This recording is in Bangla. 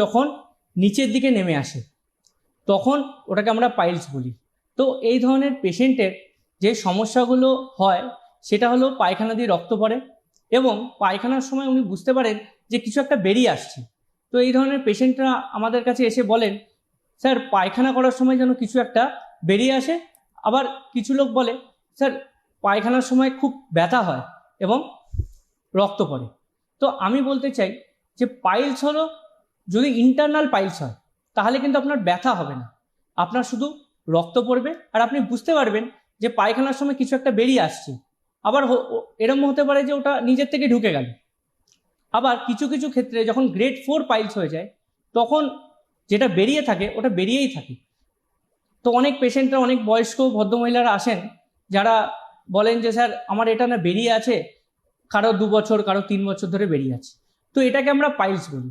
যখন নিচের দিকে নেমে আসে তখন ওটাকে আমরা পাইলস বলি। তো এই ধরনের পেশেন্টের যে সমস্যাগুলো হয় সেটা হলো পায়খানা দিয়ে রক্ত পড়ে এবং পায়খানার সময় উনি বুঝতে পারেন যে কিছু একটা বেরিয়ে আসছে। তো এই ধরনের পেশেন্টরা আমাদের কাছে এসে বলেন, স্যার পায়খানা করার সময় যেন কিছু একটা বেরিয়ে আসে। আবার কিছু লোক বলে, স্যার পায়খানার সময় খুব ব্যথা হয় এবং রক্ত পড়ে। তো আমি বলতে চাই যে পাইলস হলো, যদি ইন্টারনাল পাইলস হয় তাহলে কিন্তু আপনার ব্যথা হবে না, আপনার শুধু রক্ত পড়বে আর আপনি বুঝতে পারবেন যে পায়খানার সময় কিছু একটা বেরিয়ে আসছে। আবার এরম হতে পারে যে ওটা নিজের থেকে ঢুকে গেল। আবার কিছু কিছু ক্ষেত্রে যখন গ্রেড 4 পাইলস হয়ে যায় তখন যেটা বেরিয়ে থাকে ওটা বেরিয়েই থাকে। তো অনেক পেশেন্টরা, অনেক বয়স্ক ভদ্রমহিলারা আসেন যারা বলেন যে স্যার আমার এটা না বেরিয়ে আছে, কারো 2 বছর কারো 3 বছর ধরে বেরিয়ে আছে। তো এটাকে আমরা পাইলস বলি।